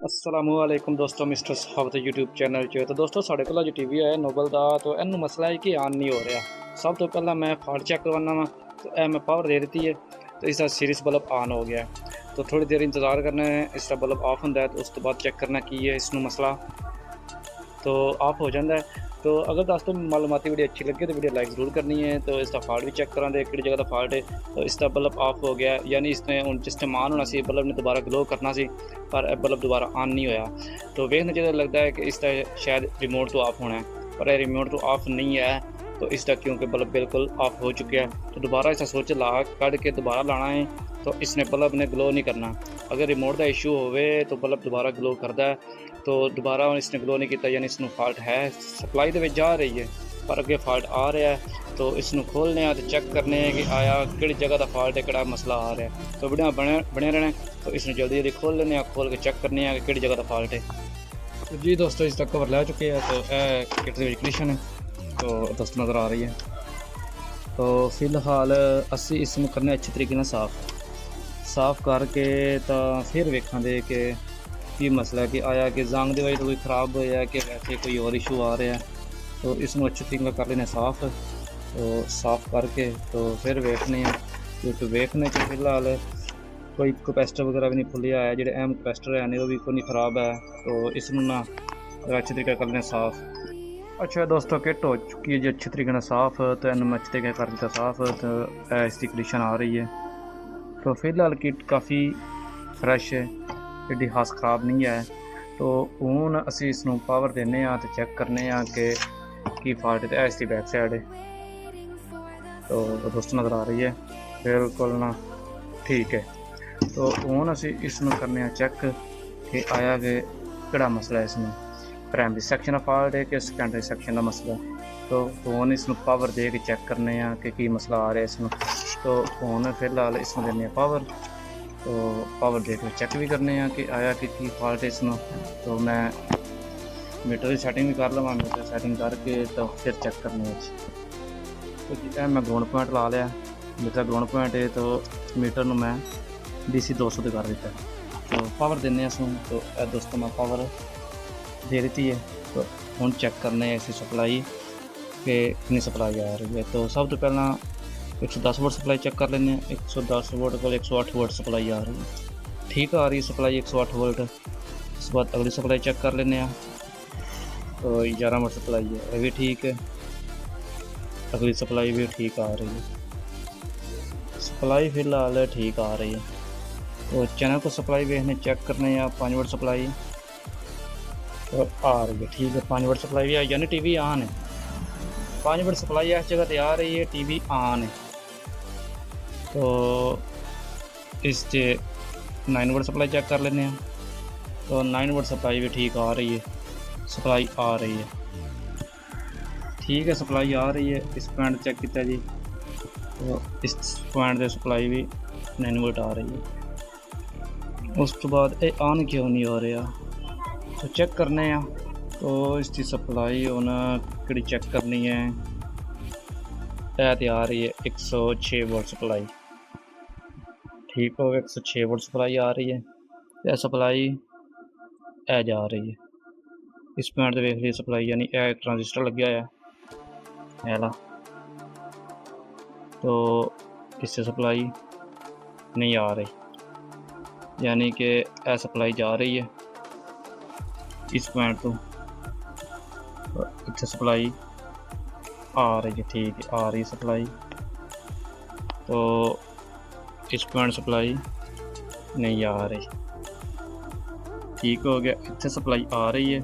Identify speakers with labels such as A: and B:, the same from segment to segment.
A: असलामुअलैकुम दोस्तों, mister सहावत YouTube channel 'ਚ तो दोस्तों साढ़े कोल जो टीवी है नोबल का तो इनू मसला है कि ऑन नहीं हो रहा। सब तो पहला मैं फॉल्ट चेक करवाना वा तो मैं पावर दे दी है तो इसका सीरीज बल्ब ऑन हो गया है। तो थोड़ी देर इंतज़ार करना है, इसका बल्ब ऑफ होंगे तो उस तो बाद चेक करना की है इसनू मसला तो ऑफ हो जाता है। तो अगर दोस्तों मालूमाती वीडियो अच्छी लगे तो वीडियो लाइक ज़रूर करनी है। तो इसका फॉल्ट भी चेक करा दे कि जगह का फॉल्ट है। तो इसका बल्ब ऑफ हो गया, यानी इसने हूँ जिस टाइम ऑन होना सी बल्ब ने दोबारा ग्लो करना सी पर बल्ब दोबारा ऑन नहीं होया। तो वेखने जो लगता है कि इसका शायद रिमोट तो ऑफ होना है, पर रिमोट तो ऑफ नहीं है। तो इसका क्योंकि बल्ब बिल्कुल ऑफ हो चुका है तो दोबारा इसका स्विच ला कढ़ के दोबारा लाना है। तो इसने बल्ब ने ग्लो नहीं करना। अगर रिमोट का इशू होवे तो बल्ब दोबारा ग्लो करता है। तो दोबारा इसने ग्लो नहीं किया, यानी इसनू फॉल्ट है। सप्लाई दे जा रही है पर अगे फॉल्ट आ रहा है। तो इसनू खोलने तो चेक करने कि आया कि जगह का फॉल्ट है, कि मसला आ रहा है। तो वीडियो बने रहने। तो इसमें जल्दी जल्दी खोल लेने, खोल के चेक करने कि जगह का फॉल्ट है। तो जी दोस्तों इस तक कवर लै चुके हैं। तो यह किट कंडीशन है तो दोस्तों नज़र आ रही है। तो फिलहाल असी इसमें करने अच्छे तरीके ना साफ करके तो फिर वेखा दे कि मसला कि आया कि जंग की वजह तो कोई ख़राब होया कि वैसे कोई और इशू आ रहा है। तो इसमें अच्छे तरीके कर लेने साफ। तो साफ करके तो फिर वेखने क्योंकि वेखने के फिलहाल कोई कैपेसिटर वगैरह भी नहीं खुलिया है, जो अहम कैपेसिटर है वो भी कोई नहीं ख़राब है। तो इसमें ना अच्छे तरीके कर लें साफ। अच्छा दोस्तों किट हो चुकी है जी अच्छे तरीके साफ। तो इन अच्छे तरीके कर दिता साफ। तो इसकी कंडीशन आ रही है। तो फिलहाल किट काफ़ी फ्रैश है, एडी खास ख़राब नहीं है। तो हूँ असी इसनू पावर देने तो चेक करने कि फॉल्ट है। इसकी बैक साइड है तो दोस्तों नज़र आ रही है बिल्कुल ना ठीक है। तो हूँ असी इसनू करने चेक कि आया कि मसला है इसमें प्राइमरी सैक्शन का फॉल्ट है कि सैकेंडरी सैक्शन का मसला। तो फोन इसनू पावर दे के चेक करने कि मसला आ रहा है इसमें। तो फोन फिलहाल इसमें देने पावर। तो पावर दे के चेक भी करने कि आया कि फॉल्ट है इसमें। तो मैं मीटर की सैटिंग भी कर लवा, मीटर सैटिंग करके तो फिर चेक करने। तो जी मैं ग्राउंड पॉइंट ला लिया, मीटर ग्राउंड पॉइंट है। तो मीटर में मैं DC 200 कर दिता। तो पावर देने इसमें। तो दोस्तों मैं पावर दे दी है। तो हम चेक करने इसी सप्लाई कि कितनी सप्लाई आ रही है। तो सब तो पहला 110 वोल्ट सप्लाई चेक कर लें। 110 वोल्ट को 108 वोल्ट सप्लाई आ रही है, ठीक आ रही है सप्लाई 108 वोल्ट। उसके बाद अगली सप्लाई चेक कर लें। तो 11 वोल्ट सप्लाई है, ये भी ठीक है। अगली सप्लाई भी ठीक आ रही है, सप्लाई फिलहाल ठीक आ रही है। तो चैनल को सप्लाई देखने चेक करने 5 वोल्ट सप्लाई तो आ रही है, ठीक है। 5 वोल्ट सप्लाई भी आई, यानी टीवी ऑन है। 5 वोल्ट सप्लाई इस जगह पर आ रही है, टीवी ऑन है। तो इस 9 वोल्ट सप्लाई चेक कर लेते हैं। तो 9 वोल्ट सप्लाई भी ठीक आ रही है, सप्लाई आ रही है, ठीक है। सप्लाई आ रही है। इस पॉइंट चेक किया जी, तो इस पॉइंट से सप्लाई भी 9 वोल्ट आ रही है। उस तो बाद ये ऑन क्यों नहीं हो रहा तो चेक करने। तो इसकी सप्लाई कि चेक करनी है। आ रही है 106 वोल्ट सप्लाई, ठीक हो गया। 106 वोल्ट सप्लाई आ रही है। यह सप्लाई ए जा रही है। इस पॉइंट से देख ली सप्लाई, यानी एक ट्रांजिस्टर लग गया है ला। तो इससे सप्लाई नहीं आ रही, यानी कि ए सप्लाई जा रही है इस पॉइंट तो इतने सप्लाई आ रही है, ठीक है आ रही सप्लाई। तो इस पॉइंट सप्लाई नहीं आ रही, ठीक हो गया। इतने सप्लाई आ रही है।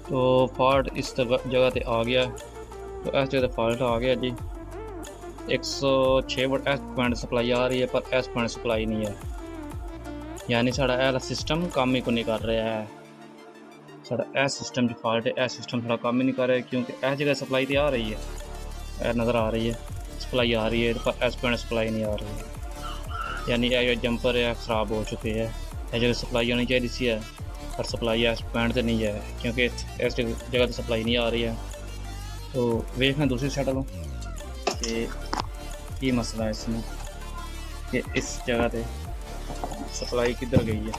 A: तो फॉल्ट इस जगह पे आ गया। तो इस जगह फॉल्ट आ गया जी। 106 वोल्ट एस पॉइंट सप्लाई आ रही है पर एस पॉइंट सप्लाई नहीं है, यानी साड़ा ए सिस्टम काम ही को नहीं कर रहा है। साड़ा ए सिस्टम की फॉल्ट है, ए सिस्टम थोड़ा काम ही नहीं कर रहा है क्योंकि इस जगह सप्लाई तो आ रही है, ए नज़र आ रही है सप्लाई आ रही है पर एस पॉइंट सप्लाई नहीं आ रही है। यानी ये जंपर है ख़राब हो चुके हैं। इस जगह सप्लाई आनी चाहिए सी है पर सप्लाई एस पॉइंट तो नहीं है क्योंकि इस जगह तो सप्लाई नहीं आ रही है। तो वेखना दूसरी साइड लो कि मसला है इसमें कि इस जगह पे सप्लाई किधर गई है।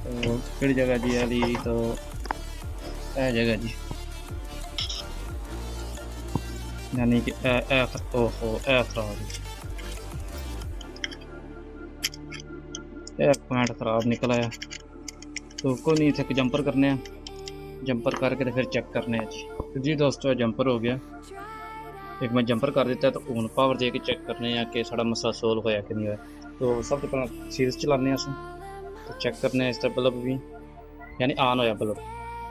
A: तो किहड़ी जगह जी वाली, तो यह जगह जी, यानी कि ओहो ए खराब है, पॉइंट खराब निकला है। तो कोई नहीं, इतने जंपर करने हैं, जंपर करके तो फिर चेक करने हैं जी। तो जी दोस्तों जंपर हो गया, एक मैं जंपर कर दिता, तो हूँ पावर दे के चेक करने हैं कि साड़ा मसला सोल्व होया कि नहीं होया। तो सब तो पहले सीरीज चलाने अस, तो चेक करने इसका बल्ब भी यानी ऑन होया बल्ब।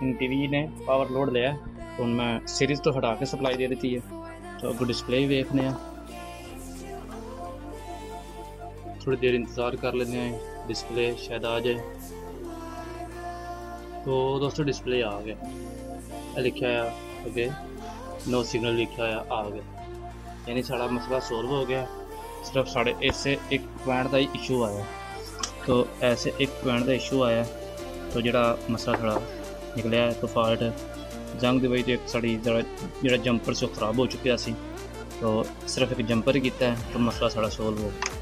A: इन टीवी ने पावर लोड लिया, तो हूँ मैं सीरीज तो हटा के सप्लाई दे दी है। तो अगो डिस्प्ले भी देखने, थोड़ी देर इंतज़ार कर लेते हैं, डिस्प्ले शायद आ जाए। तो दोस्तों डिस्प्ले आ गया, लिखा है अगे नो सिग्नल लिखा है आ गया, यानी साड़ा मसला सोल्व हो गया। सिर्फ साढ़े ऐसे एक पॉइंट का ही इशू आया, तो ऐसे एक पॉइंट का इशू आया, तो जड़ा मसला थोड़ा निकलिया है। तो फॉल्ट जंग की वजह तो एक साड़ी जरा जंपर से खराब हो चुका सी, तो सिर्फ एक जंपर ही किया है, तो मसला साड़ा सोल्व हो गया।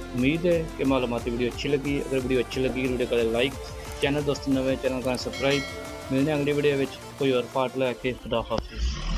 A: उम्मीद है कि मालूमाती वीडियो अच्छी लगी। अगर वीडियो अच्छी लगी वीडियो करें लाइक, चैनल दोस्तों नवे चैनल का सब्सक्राइब। मिलने अगली वीडियो में कोई और पार्ट लैके। खुदा हाफिज़।